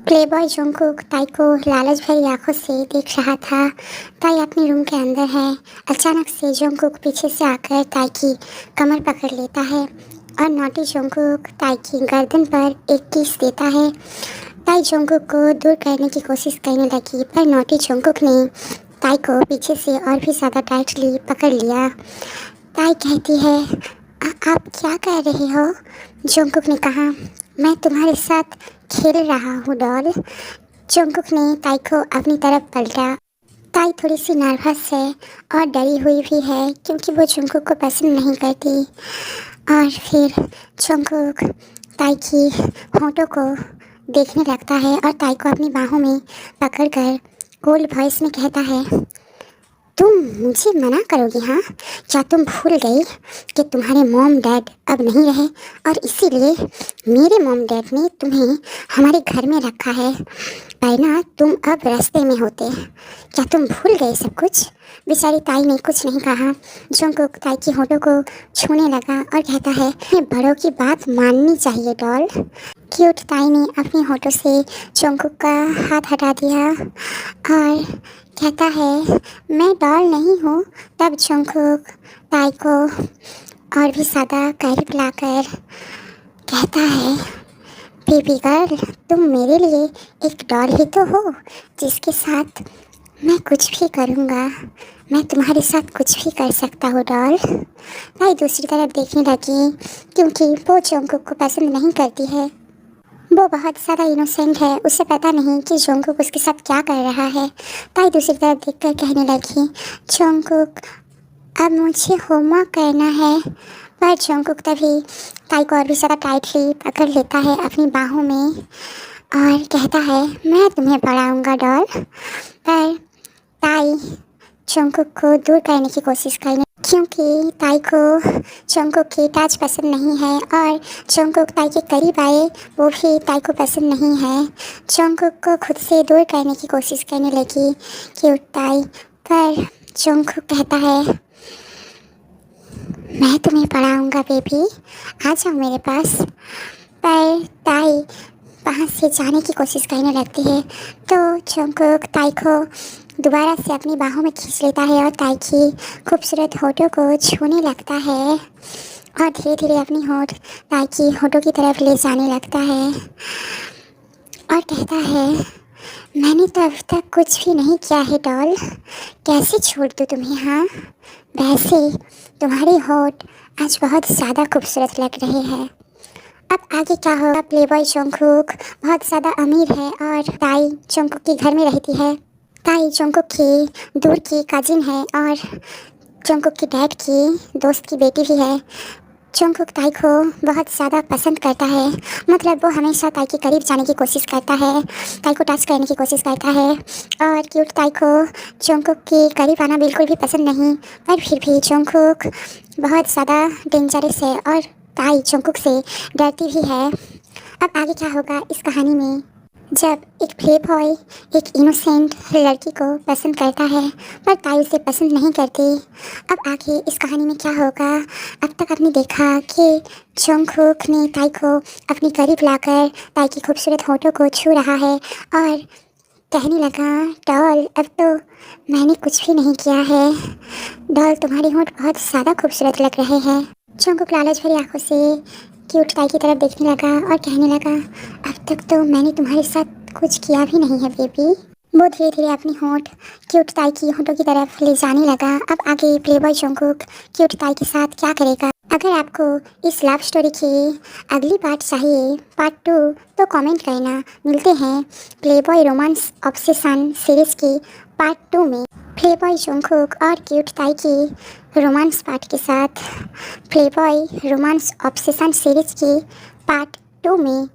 Playboy Jungkook ताई को लालच भरी आंखों से देख रहा था। ताई अपने रूम के अंदर है। अचानक से जंगकुक पीछे से आकर ताई की कमर पकड़ लेता है और नॉटी जंगकुक ताई की गर्दन पर एक किस देता है। ताई जंगकुक को दूर करने की कोशिश करने लगी, पर नॉटी जंगकुक ने ताई को पीछे से और भी ज़्यादा टाइटली पकड़ लिया। ताई कहती है, आप क्या कर रहे हो?" जंगकुक ने कहा, "मैं तुम्हारे साथ खेल रहा हूँ डॉल।" जंगकुक ने ताई को अपनी तरफ पलटा। ताई थोड़ी सी नर्वस है और डरी हुई भी है, क्योंकि वो जंगकुक को पसंद नहीं करती। और फिर जंगकुक ताई की होंठों को देखने लगता है और ताई को अपनी बाहों में पकड़कर कोल्ड वॉइस में कहता है, "तुम मुझे मना करोगी? हाँ, क्या तुम भूल गई कि तुम्हारे मॉम डैड अब नहीं रहे और इसीलिए मेरे मॉम डैड ने तुम्हें हमारे घर में रखा है, वरना तुम अब रास्ते में होते। क्या तुम भूल गए सब कुछ?" बेचारी ताई ने कुछ नहीं कहा। जंगकुक ताई की होठों को छूने लगा और कहता है, बड़ों की बात माननी चाहिए डॉल। क्यूट ताई ने अपने होठों से जंगकुक का हाथ हटा दिया और कहता है, "मैं डॉल नहीं हूँ।" तब जंगकुक ताई को और भी ज़्यादा करीब लाकर कहता है, "बेबी गर्ल, तुम मेरे लिए एक डॉल ही तो हो, जिसके साथ मैं कुछ भी करूँगा। मैं तुम्हारे साथ कुछ भी कर सकता हूँ डॉल।" ताई दूसरी तरफ देखने लगी, क्योंकि वो जंगकुक को पसंद नहीं करती है। वो बहुत ज़्यादा इनोसेंट है, उसे पता नहीं कि जंगकुक उसके साथ क्या कर रहा है। ताई दूसरी तरफ देखकर कहने लगी, "जंगकुक, अब मुझे होमवर्क करना है।" पर जंगकुक तभी ताई को और भी ज़्यादा टाइटली पकड़ लेता है अपनी बाहों में और कहता है, "मैं तुम्हें पढ़ाऊँगा डॉल।" पर ताई जंगकुक को दूर करने की कोशिश करने, क्योंकि ताई को जंगकुक की टच पसंद नहीं है और जंगकुक ताई के करीब आए वो भी ताई को पसंद नहीं है। जंगकुक को खुद से दूर करने की कोशिश करने लगी क्यूट ताई, पर जंगकुक कहता है, "मैं तुम्हें पढ़ाऊँगा बेबी, आ जाओ मेरे पास।" पर ताई वहाँ से जाने की कोशिश करने लगती है, तो जंगकुक ताई को दोबारा से अपनी बाहों में खींच लेता है और ताई की खूबसूरत होठों को छूने लगता है और धीरे धीरे अपनी होठ ताई की होठों की तरफ ले जाने लगता है और कहता है, "मैंने तो अब तक कुछ भी नहीं किया है डॉल, कैसे छोड़ दूँ तुम्हें? हाँ, वैसे तुम्हारे होठ आज बहुत ज़्यादा खूबसूरत लग रहे हैं।" अब आगे क्या होगा? प्लेबॉय जंगकुक बहुत ज़्यादा अमीर है और ताई जंगकुक के घर में रहती है। ताई जंगकुक की दूर की कजिन है और जंगकुक की डैड की दोस्त की बेटी भी है। जंगकुक ताई को बहुत ज़्यादा पसंद करता है, मतलब वो हमेशा ताई के करीब जाने की कोशिश करता है, ताई को टच करने की कोशिश करता है और क्यूट ताई को जंगकुक के करीब आना बिल्कुल भी पसंद नहीं। पर फिर भी जंगकुक बहुत ज़्यादा डेंजरस है और ताई जंगकुक से डरती भी है। अब आगे क्या होगा इस कहानी में? जब एक प्ले बॉय एक इनोसेंट लड़की को पसंद करता है, पर ताई उसे पसंद नहीं करती। अब आगे इस कहानी में क्या होगा? अब तक आपने देखा कि जंगकुक ने ताई को अपने करीब लाकर ताई की खूबसूरत होठों को छू रहा है और कहने लगा, "डॉल, अब तो मैंने कुछ भी नहीं किया है। डॉल, तुम्हारे होंठ बहुत ज़्यादा खूबसूरत लग रहे हैं।" जंगकुक लालच भरी आंखों से क्यूट ताई की तरफ देखने लगा और कहने लगा, "अब तक तो मैंने तुम्हारे साथ कुछ किया भी नहीं है बेबी।" वो धीरे धीरे अपनी होंठ क्यूट ताई की होंठों की तरफ ले जाने लगा। अब आगे प्लेबॉय जंगकुक क्यूट ताई के साथ क्या करेगा? अगर आपको इस लव स्टोरी की अगली पार्ट चाहिए, पार्ट 2, तो कमेंट करना। मिलते हैं प्लेबॉय रोमांस ऑब्सेशन सीरीज़ की पार्ट 2 में प्लेबॉय जंगकुक और क्यूट ताई की रोमांस पार्ट के साथ प्लेबॉय रोमांस ऑब्सेशन सीरीज़ की पार्ट 2 में।